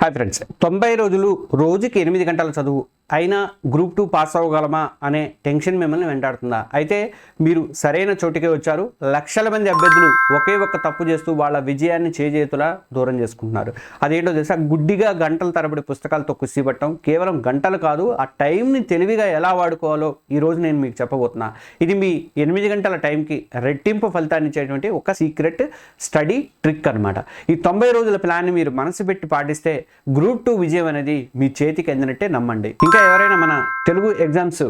Hi friends, 90 రోజులు రోజుకి 8 గంటల చదువు అయినా గ్రూప్ 2 పాస్ అవ్వగలమా అనే టెన్షన్ మిమ్మల్ని వెంటాడుతుందా? అయితే మీరు సరైన చోటికే వచ్చారు. లక్షల మంది అభ్యర్థులు ఒకే ఒక్క తప్పు చేస్తూ వాళ్ళ విజయాన్ని చేజేతులా దూరం చేసుకుంటున్నారు. అదేంటో తెలుసా? గుడ్డిగా గంటల తరబడి పుస్తకాలతో కుస్తీపట్టడం. కేవలం గంటలు కాదు, ఆ టైంని తెలివిగా ఎలా వాడుకోవాలో ఈరోజు నేను మీకు చెప్పబోతున్నా. ఇది మీ 8 గంటల టైంకి రెట్టింపు ఫలితాన్ని ఇచ్చేటువంటి ఒక సీక్రెట్ స్టడీ ట్రిక్ అనమాట. ఈ 90 రోజుల ప్లాన్ని మీరు మనసు పెట్టి పాటిస్తే గ్రూప్ 2 విజయం అనేది మీ చేతికి అందినట్టే నమ్మండి. ఇంకా ఎవరైనా మన తెలుగు ఎగ్జామ్స్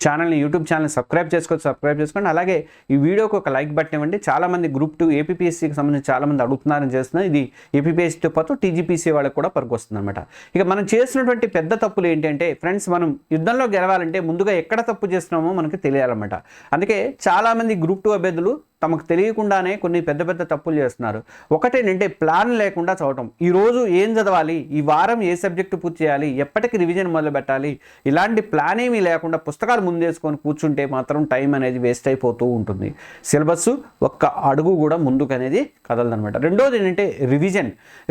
ఛానల్ని, యూట్యూబ్ ఛానల్ని సబ్స్క్రైబ్ చేసుకోండి. అలాగే ఈ వీడియోకి ఒక లైక్ బటన్ ఇవ్వండి. చాలామంది గ్రూప్ 2 ఏపీపీఎస్సీకి సంబంధించి చాలామంది అడుగుతున్నారని చేస్తున్నారు. ఇది ఏపీపీఎస్సీతో పాటు టీజీపీసీ వాళ్ళకి కూడా పనికొస్తుంది అనమాట. ఇక మనం చేసినటువంటి పెద్ద తప్పులు ఏంటంటే ఫ్రెండ్స్, మనం యుద్ధంలో గెలవాలంటే ముందుగా ఎక్కడ తప్పు చేస్తున్నామో మనకి తెలియాలన్నమాట. అందుకే చాలామంది గ్రూప్ 2 అభ్యర్థులు తమకు తెలియకుండానే కొన్ని పెద్ద పెద్ద తప్పులు చేస్తున్నారు. ఒకటేంటంటే ప్లాన్ లేకుండా చదవటం. ఈరోజు ఏం చదవాలి, ఈ వారం ఏ సబ్జెక్టు పూర్తి చేయాలి, ఎప్పటికి రివిజన్ మొదలు పెట్టాలి, ఇలాంటి ప్లాన్ ఏమీ లేకుండా పుస్తకాలు ముందేసుకొని కూర్చుంటే మాత్రం టైం అనేది వేస్ట్ అయిపోతూ ఉంటుంది. సిలబస్ ఒక్క అడుగు కూడా ముందుకు అనేది కదలదనమాట. రెండోది ఏంటంటే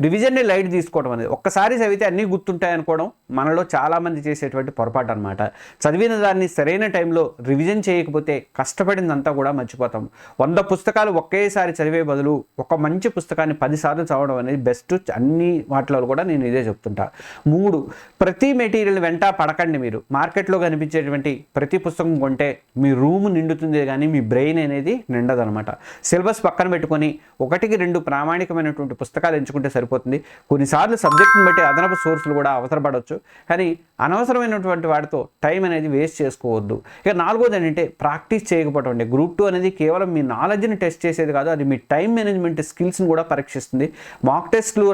రివిజన్ని లైట్ తీసుకోవడం అనేది. ఒక్కసారి చదివితే అన్నీ గుర్తుంటాయి అనుకోవడం మనలో చాలామంది చేసేటువంటి పొరపాటు అనమాట. చదివిన దాన్ని సరైన టైంలో రివిజన్ చేయకపోతే కష్టపడిందంతా కూడా మర్చిపోతాం. 100 పుస్తకాలు ఒకేసారి చదివే బదులు ఒక మంచి పుస్తకాన్ని 10 సార్లు చదవడం అనేది బెస్ట్. అన్ని వాటిలో కూడా నేను ఇదే చెప్తుంటా. 3, ప్రతి మెటీరియల్ వెంట పడకండి. మీరు మార్కెట్లో కనిపించేటువంటి ప్రతి పుస్తకం కొంటే మీ రూమ్ నిండుతుంది కానీ మీ బ్రెయిన్ అనేది నిండదనమాట. సిలబస్ పక్కన పెట్టుకొని 1-2 ప్రామాణికమైనటువంటి పుస్తకాలు ఎంచుకుంటే సరిపోతుంది. కొన్నిసార్లు సబ్జెక్ట్ని బట్టి అదనపు సోర్సులు కూడా అవసరపడవచ్చు, కానీ అనవసరమైనటువంటి వాటితో టైం అనేది వేస్ట్ చేసుకోవద్దు. ఇక 4వది ఏంటంటే ప్రాక్టీస్ చేయకపోవడం అండి. గ్రూప్ 2 అనేది కేవలం మీ నాలెడ్జ్ని టెస్ట్ చేసేది కాదు, అది మీ టైం మేనేజ్మెంట్ స్కిల్స్ని కూడా పరీక్షిస్తుంది. మాక్ టెస్ట్లు,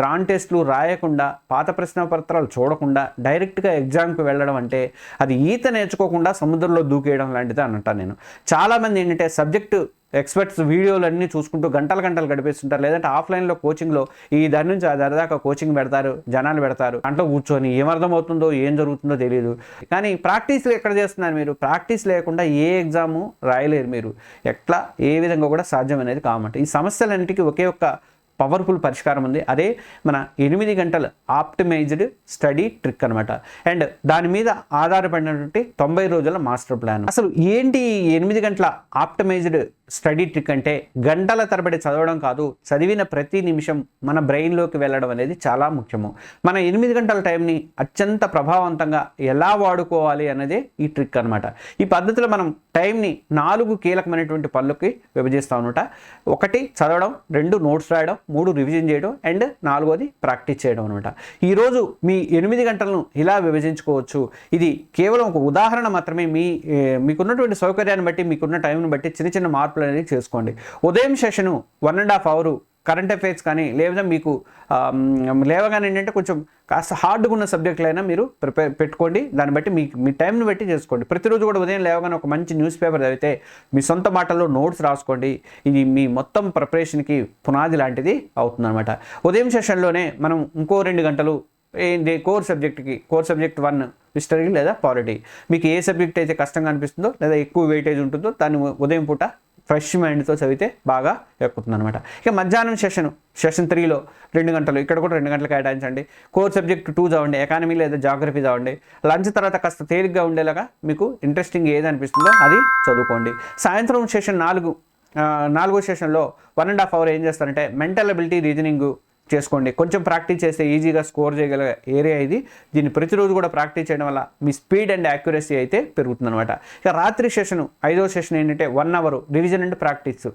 గ్రాండ్ టెస్ట్లు రాయకుండా, పాత ప్రశ్న పత్రాలు చూడకుండా డైరెక్ట్గా ఎగ్జామ్కి వెళ్ళడం అంటే అది ఈత నేర్చుకోకుండా సముద్రంలో దూకేయడం లాంటిది అంటాను నేను. చాలామంది ఏంటంటే సబ్జెక్టు ఎక్స్పర్ట్స్ వీడియోలన్నీ చూసుకుంటూ గంటలు గడిపేస్తుంటారు. లేదంటే ఆఫ్లైన్లో కోచింగ్లో ఈ దాని నుంచి ఆ దాకా కోచింగ్ పెడతారు, జనాలు పెడతారు, అంట్లో కూర్చొని ఏమర్థమవుతుందో ఏం జరుగుతుందో తెలియదు. కానీ ప్రాక్టీస్లు ఎక్కడ చేస్తున్నారు మీరు? ప్రాక్టీస్ లేకుండా ఏ ఎగ్జాము రాయలేరు మీరు. ఎట్లా ఏ విధంగా కూడా సాధ్యం అనేది కావమాట. ఈ సమస్యలన్నిటికీ ఒకే ఒక్క పవర్ఫుల్ పరిష్కారం ఉంది. అదే మన 8 గంటల ఆప్టిమైజ్డ్ స్టడీ ట్రిక్ అనమాట. అండ్ దాని మీద ఆధారపడినటువంటి 90 రోజుల మాస్టర్ ప్లాన్. అసలు ఏంటి 8 గంటల ఆప్టిమైజ్డ్ స్టడీ ట్రిక్ అంటే? గంటల తరబడి చదవడం కాదు, చదివిన ప్రతి నిమిషం మన బ్రెయిన్లోకి వెళ్ళడం అనేది చాలా ముఖ్యము. మన 8 గంటల టైంని అత్యంత ప్రభావవంతంగా ఎలా వాడుకోవాలి అన్నదే ఈ ట్రిక్ అనమాట. ఈ పద్ధతిలో మనం టైంని 4 కీలకమైనటువంటి పనులకి విభజిస్తాం అనమాట. 1 చదవడం, 2 నోట్స్ రాయడం, 3 రివిజన్ చేయడం, అండ్ 4వది ప్రాక్టీస్ చేయడం అనమాట. ఈరోజు మీ 8 గంటలను ఇలా విభజించుకోవచ్చు. ఇది కేవలం ఒక ఉదాహరణ మాత్రమే. మీకున్నటువంటి సౌకర్యాన్ని బట్టి, మీకున్న టైంని బట్టి చిన్న మార్పులు అనేది చేసుకోండి. ఉదయం సెషను 1.5 అవర్ కరెంట్ అఫైర్స్ కానీ, లేదా మీకు లేవగానే ఏంటంటే కొంచెం కాస్త హార్డ్గా ఉన్న సబ్జెక్టులైనా మీరు పెట్టుకోండి. దాన్ని బట్టి మీ టైంని బట్టి చేసుకోండి. ప్రతిరోజు కూడా ఉదయం లేవగానే ఒక మంచి న్యూస్ పేపర్ చదివితే మీ సొంత మాటల్లో నోట్స్ రాసుకోండి. ఇది మీ మొత్తం ప్రిపరేషన్కి పునాది లాంటిది అవుతుందన్నమాట. ఉదయం సెషన్లోనే మనం ఇంకో 2 గంటలు ఏంటి కోర్ సబ్జెక్ట్ 1 హిస్టరీ లేదా పాలిటీ, మీకు ఏ సబ్జెక్ట్ అయితే కష్టంగా అనిపిస్తుందో లేదా ఎక్కువ వెయిటేజ్ ఉంటుందో దాన్ని ఉదయం పూట ఫ్రెష్ మైండ్తో చదివితే బాగా ఎక్కుతుంది అనమాట. ఇక మధ్యాహ్నం సెషన్ 3లో 2 గంటలు, ఇక్కడ కూడా 2 గంటలు కేటాయించండి. కోర్ సబ్జెక్ట్ 2 చదవండి, ఎకానమీ లేదా జాగ్రఫీ చదవండి. లంచ్ తర్వాత కాస్త తేలిగ్గా ఉండేలాగా మీకు ఇంట్రెస్టింగ్ ఏది అనిపిస్తుందో అది చదువుకోండి. సాయంత్రం సెషన్ 4వ సెషన్లో 1.5 అవర్ ఏం చేస్తారంటే మెంటల్ అబిలిటీ, రీజనింగ్ చేసుకోండి. కొంచెం ప్రాక్టీస్ చేస్తే ఈజీగా స్కోర్ చేయగల ఏరియా ఇది. దీన్ని ప్రతిరోజు కూడా ప్రాక్టీస్ చేయడం వల్ల మీ స్పీడ్ అండ్ యాక్యురసీ అయితే పెరుగుతుందన్నమాట. ఇక రాత్రి సెషన్ 5వ సెషన్ ఏంటంటే 1 అవర్ రివిజన్ అండ్ ప్రాక్టీస్.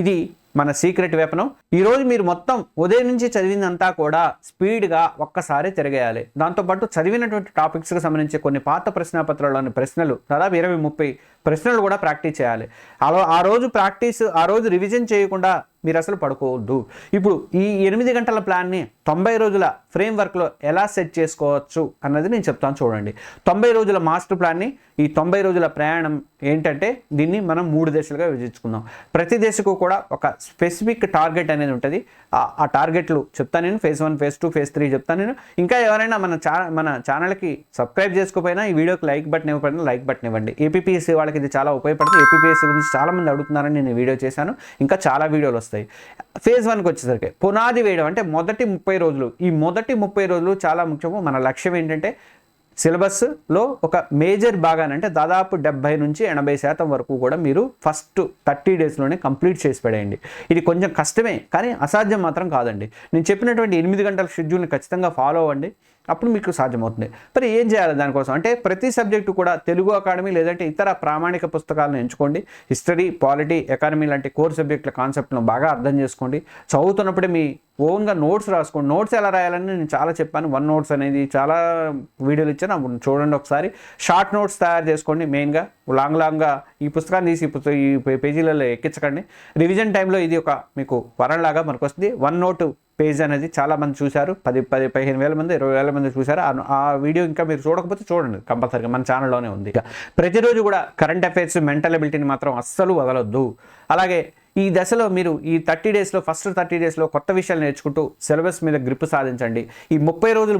ఇది మన సీక్రెట్ వెపనం. ఈరోజు మీరు మొత్తం ఉదయం నుంచి చదివిందంతా కూడా స్పీడ్గా ఒక్కసారి తిరగేయాలి. దాంతోపాటు చదివినటువంటి టాపిక్స్కి సంబంధించి కొన్ని పాత ప్రశ్నాపత్రాల్లోని ప్రశ్నలు, దాదాపు 20-30 ప్రశ్నలు కూడా ప్రాక్టీస్ చేయాలి. ఆ రోజు రివిజన్ చేయకుండా మీరు అసలు పడుకోవద్దు. ఇప్పుడు ఈ 8 గంటల ప్లాన్ని 90 రోజుల ఫ్రేమ్వర్క్లో ఎలా సెట్ చేసుకోవచ్చు అన్నది నేను చెప్తాను చూడండి. 90 రోజుల మాస్టర్ ప్లాన్ని, ఈ 90 రోజుల ప్రయాణం ఏంటంటే దీన్ని మనం 3 దశలుగా విభజించుకుందాం. ప్రతి దశకు కూడా ఒక స్పెసిఫిక్ టార్గెట్ అనేది ఉంటుంది. ఆ టార్గెట్లు చెప్తాను నేను. ఫేజ్ 1, ఫేజ్ 2, ఫేజ్ 3 చెప్తాను నేను. ఇంకా ఎవరైనా మన ఛానల్కి సబ్స్క్రైబ్ చేసుకోకపోయినా ఈ వీడియోకి లైక్ బటన్ ఇవ్వకపోయినా లైక్ బటన్ ఇవ్వండి. ఏపీపీఎస్సీ వాళ్ళకి ఇది చాలా ఉపయోగపడుతుంది. ఏపీపీఎస్సీ గురించి చాలామంది అడుగుతున్నారని నేను వీడియో చేశాను. ఇంకా చాలా వీడియోలు వస్తాయి. ఫేజ్ 1కి వచ్చేసరికి పునాది వేయడం అంటే మొదటి 30 రోజులు. ఈ మొదటి మొదటి 30 రోజులు చాలా ముఖ్యము. మన లక్ష్యం ఏంటంటే సిలబస్లో ఒక మేజర్ భాగాన్ని అంటే దాదాపు 70 నుంచి 80% వరకు కూడా మీరు ఫస్ట్ 30 డేస్లోనే కంప్లీట్ చేసి పడేయండి. ఇది కొంచెం కష్టమే, కానీ అసాధ్యం మాత్రం కాదండి. నేను చెప్పినటువంటి 8 గంటల షెడ్యూల్ని ఖచ్చితంగా ఫాలో అవ్వండి, అప్పుడు మీకు సాధ్యమవుతుంది. మరి ఏం చేయాలి దానికోసం అంటే ప్రతి సబ్జెక్టు కూడా తెలుగు అకాడమీ లేదంటే ఇతర ప్రామాణిక పుస్తకాలను ఎంచుకోండి. హిస్టరీ, పాలిటీ, ఎకానమీ లాంటి కోర్ సబ్జెక్టుల కాన్సెప్ట్ను బాగా అర్థం చేసుకోండి. చదువుతున్నప్పుడే మీ ఓన్గా నోట్స్ రాసుకోండి. నోట్స్ ఎలా రాయాలని నేను చాలా చెప్పాను. వన్ నోట్స్ అనేది చాలా వీడియోలు ఇచ్చాను, అప్పుడు చూడండి ఒకసారి. షార్ట్ నోట్స్ తయారు చేసుకోండి. మెయిన్గా లాంగ్గా ఈ పుస్తకాన్ని తీసి ఈ పేజీలలో ఎక్కించకండి. రివిజన్ టైంలో ఇది ఒక మీకు వరంలాగా మనకు వస్తుంది. వన్ నోట్ పేజ్ అనేది చాలామంది చూశారు, 15 వేల మంది 20 వేల మంది చూశారు. ఆ వీడియో ఇంకా మీరు చూడకపోతే చూడండి, కంపల్సరీగా మన ఛానల్లోనే ఉంది. ప్రతిరోజు కూడా కరెంట్ అఫైర్స్, మెంటల్ అబిలిటీని మాత్రం అస్సలు వదలొద్దు. అలాగే ఈ దశలో మీరు ఈ 30 డేస్లో ఫస్ట్ 30 డేస్లో కొత్త విషయాలు నేర్చుకుంటూ సిలబస్ మీద గ్రిప్ సాధించండి. ఈ 30 రోజులు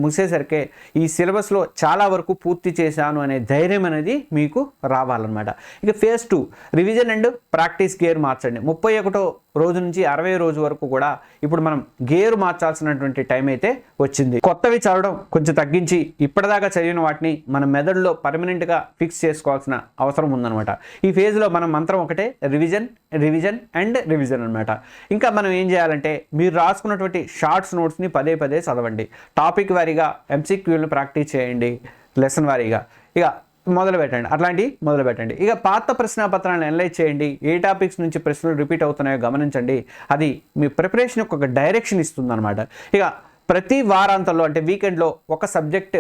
ముగిసేసరికే ఈ సిలబస్లో చాలా వరకు పూర్తి చేశాను అనే ధైర్యం అనేది మీకు రావాలన్నమాట. ఇక phase 2 revision and practice gear మార్చండి. 31వ రోజు నుంచి 60వ రోజు వరకు కూడా ఇప్పుడు మనం గేరు మార్చాల్సినటువంటి టైం అయితే వచ్చింది. కొత్తవి చదవడం కొంచెం తగ్గించి ఇప్పటిదాకా చదివిన వాటిని మన మెదడులో పర్మనెంట్గా ఫిక్స్ చేసుకోవాల్సిన అవసరం ఉందన్నమాట. ఈ ఫేజ్లో మనం మంత్రం ఒకటే, రివిజన్ రివిజన్ అండ్ రివిజన్ అనమాట. ఇంకా మనం ఏం చేయాలంటే మీరు రాసుకున్నటువంటి షార్ట్స్ నోట్స్ని పదే పదే చదవండి. టాపిక్ వారీగా ఎంసీక్యూలను ప్రాక్టీస్ చేయండి, లెసన్ వారీగా ఇక మొదలు పెట్టండి. ఇక పాత ప్రశ్నాపత్రాలను అనలైజ్ చేయండి. ఏ టాపిక్స్ నుంచి ప్రశ్నలు రిపీట్ అవుతున్నాయో గమనించండి. అది మీ ప్రిపరేషన్ ఒక డైరెక్షన్ ఇస్తుందన్నమాట. ఇక ప్రతి వారాంతంలో అంటే వీకెండ్లో ఒక సబ్జెక్ట్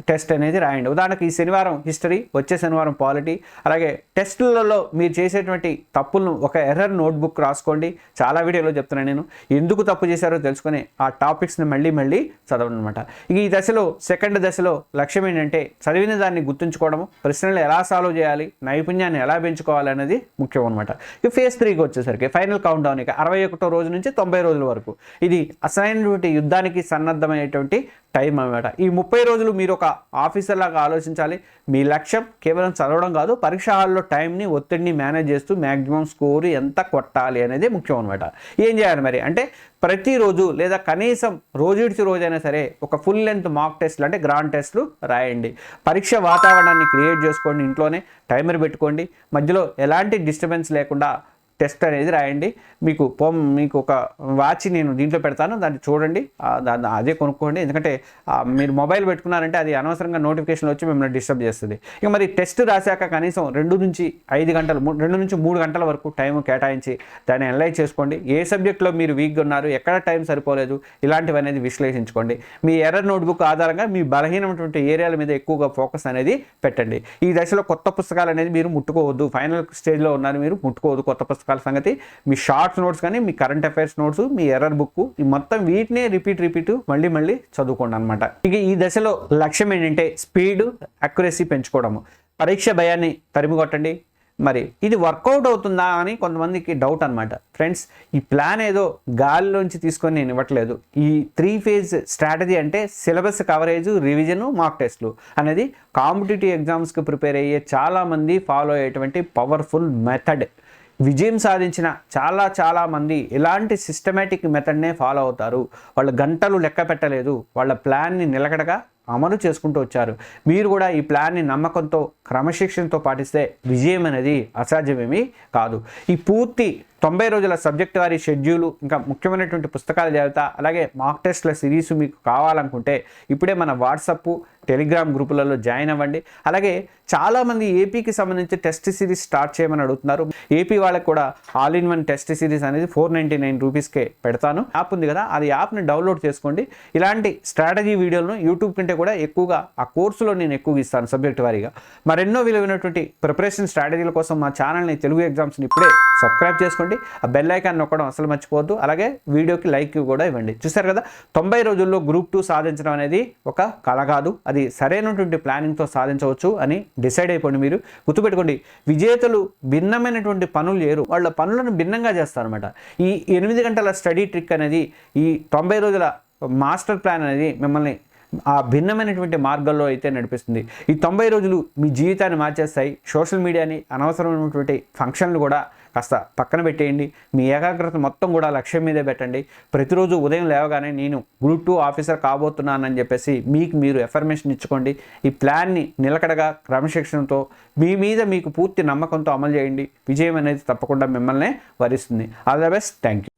టెస్ట్ అనేది రాయండి. ఉదాహరణకి ఈ శనివారం హిస్టరీ, వచ్చే శనివారం పాలిటీ. అలాగే టెస్టులలో మీరు చేసేటువంటి తప్పులను ఒక ఎర్రర్ నోట్బుక్ రాసుకోండి. చాలా వీడియోలో చెప్తున్నాను నేను, ఎందుకు తప్పు చేశారో తెలుసుకొని ఆ టాపిక్స్ని మళ్ళీ చదవండి అనమాట. ఇక ఈ దశలో సెకండ్ దశలో లక్ష్యం ఏంటంటే చదివిన దాన్ని గుర్తుంచుకోవడము, ప్రశ్నలు ఎలా సాల్వ్ చేయాలి, నైపుణ్యాన్ని ఎలా పెంచుకోవాలి అనేది ముఖ్యం అనమాట. ఇక ఫేజ్ 3కి వచ్చేసరికి ఫైనల్ కౌంట్ డౌన్, ఇక 61వ రోజు నుంచి 90 రోజుల వరకు ఇది అసలైనటువంటి యుద్ధానికి సన్నద్ధమయ్యేటువంటి టైం అనమాట. ఈ 30 రోజులు మీరు ఒక ఆఫీసర్ లాగా ఆలోచించాలి. మీ లక్ష్యం కేవలం చదవడం కాదు, పరీక్ష హాల్లో టైంని, ఒత్తిడిని మేనేజ్ చేస్తూ మ్యాక్సిమం స్కోర్ ఎంత కొట్టాలి అనేది ముఖ్యం అనమాట. ఏం చేయాలి మరి అంటే ప్రతిరోజు లేదా కనీసం రోజుడిచి రోజైనా సరే ఒక ఫుల్ లెంత్ మాక్ టెస్ట్లు అంటే గ్రాండ్ టెస్ట్లు రాయండి. పరీక్ష వాతావరణాన్ని క్రియేట్ చేసుకోండి. ఇంట్లోనే టైమర్ పెట్టుకోండి. మధ్యలో ఎలాంటి డిస్టర్బెన్స్ లేకుండా టెస్ట్ అనేది రాయండి. మీకు ఒక వాచ్ నేను దీంట్లో పెడతాను, దాన్ని చూడండి, అదే కొనుక్కోండి. ఎందుకంటే మీరు మొబైల్ పెట్టుకున్నారంటే అది అనవసరంగా నోటిఫికేషన్లు వచ్చి మిమ్మల్ని డిస్టర్బ్ చేస్తుంది. ఇక మరి టెస్ట్ రాశాక కనీసం 2 నుంచి 5 గంటలు 2 నుంచి 3 గంటల వరకు టైం కేటాయించి దాన్ని అనలైజ్ చేసుకోండి. ఏ సబ్జెక్ట్లో మీరు వీక్గా ఉన్నారు, ఎక్కడ టైం సరిపోలేదు, ఇలాంటివి అనేది విశ్లేషించుకోండి. మీ ఎర్రర్ నోట్బుక్ ఆధారంగా మీ బలహీనమైనటువంటి ఏరియాల మీద ఎక్కువగా ఫోకస్ అనేది పెట్టండి. ఈ దశలో కొత్త పుస్తకాలు అనేది మీరు ముట్టుకోవద్దు. ఫైనల్ స్టేజ్లో ఉన్నారు, మీరు ముట్టుకోవద్దు కొత్త పుస్తకాల సంగతి. మీ షార్ట్స్ నోట్స్ కానీ మీ కరెంట్ అఫైర్స్ నోట్స్, మీ ఎర్రర్ బుక్, ఈ మొత్తం వీటినే రిపీట్ మళ్ళీ చదువుకోండి అనమాట. ఇక ఈ దశలో లక్ష్యం ఏంటంటే స్పీడ్, అక్యురసీ పెంచుకోవడము. పరీక్ష భయాన్ని తరిమికొట్టండి. మరి ఇది వర్కౌట్ అవుతుందా అని కొంతమందికి డౌట్ అనమాట. ఫ్రెండ్స్, ఈ ప్లాన్ ఏదో గాలిలోంచి తీసుకొని నేను ఇవ్వట్లేదు. ఈ 3 ఫేజ్ స్ట్రాటజీ అంటే సిలబస్ కవరేజ్, రివిజను, మాక్ టెస్ట్లు అనేది కాంపిటేటివ్ ఎగ్జామ్స్కి ప్రిపేర్ అయ్యే చాలామంది ఫాలో అయ్యేటువంటి పవర్ఫుల్ మెథడ్. విజయం సాధించిన చాలా మంది ఇలాంటి సిస్టమేటిక్ మెథడ్నే ఫాలో అవుతారు. వాళ్ళు గంటలు లెక్క పెట్టలేదు, వాళ్ళ ప్లాన్ని నిలకడగా అమలు చేసుకుంటూ వచ్చారు. మీరు కూడా ఈ ప్లాన్ని నమ్మకంతో, క్రమశిక్షణతో పాటిస్తే విజయం అనేది అసాధ్యమేమీ కాదు. ఈ పూర్తి 90 రోజుల సబ్జెక్ట్ వారి షెడ్యూలు, ఇంకా ముఖ్యమైనటువంటి పుస్తకాల జాబితా, అలాగే మాక్ టెస్ట్ల సిరీస్ మీకు కావాలనుకుంటే ఇప్పుడే మన వాట్సాప్, టెలిగ్రామ్ గ్రూపులలో జాయిన్ అవ్వండి. అలాగే చాలామంది ఏపీకి సంబంధించి టెస్ట్ సిరీస్ స్టార్ట్ చేయమని అడుగుతున్నారు. ఏపీ వాళ్ళకి కూడా all in one test series అనేది 499 రూపీస్కే పెడతాను. యాప్ ఉంది కదా, అది యాప్ని డౌన్లోడ్ చేసుకోండి. ఇలాంటి స్ట్రాటజీ వీడియోలను యూట్యూబ్ కంటే కూడా ఎక్కువగా ఆ కోర్సులో నేను ఎక్కువగా ఇస్తాను సబ్జెక్ట్ వారీగా. మరెన్నో విలువైనటువంటి ప్రిపరేషన్ స్ట్రాటజీల కోసం మా ఛానల్ని తెలుగు ఎగ్జామ్స్ని ఇప్పుడే సబ్స్క్రైబ్ చేసుకోండి. ఆ బెల్ ఐకాన్ నొక్కడం అసలు మర్చిపోవద్దు. అలాగే వీడియోకి లైక్ కూడా ఇవ్వండి. చూసారు కదా, 90 రోజుల్లో గ్రూప్ 2 సాధించడం అనేది ఒక కళ కాదు, అది సరైనటువంటి ప్లానింగ్తో సాధించవచ్చు అని డిసైడ్ అయిపోండి. మీరు గుర్తుపెట్టుకోండి, విజేతలు భిన్నమైనటువంటి పనులు చేయరు, వాళ్ళ పనులను భిన్నంగా చేస్తారన్నమాట. ఈ 8 గంటల స్టడీ ట్రిక్ అనేది, ఈ 90 రోజుల మాస్టర్ ప్లాన్ అనేది మిమ్మల్ని ఆ భిన్నమైనటువంటి మార్గాల్లో అయితే నడిపిస్తుంది. ఈ 90 రోజులు మీ జీవితాన్ని మార్చేస్తాయి. సోషల్ మీడియాని, అనవసరమైనటువంటి ఫంక్షన్లు కూడా కాస్త పక్కన పెట్టేయండి. మీ ఏకాగ్రత మొత్తం కూడా లక్ష్యం మీదే పెట్టండి. ప్రతిరోజు ఉదయం లేవగానే నేను గ్రూప్ 2 ఆఫీసర్ కాబోతున్నానని చెప్పేసి మీకు మీరు ఎఫర్మేషన్ ఇచ్చుకోండి. ఈ ప్లాన్ని నిలకడగా క్రమశిక్షణతో మీ మీద మీకు పూర్తి నమ్మకంతో అమలు చేయండి. విజయం అనేది తప్పకుండా మిమ్మల్ని వరిస్తుంది. All the best. Thank you.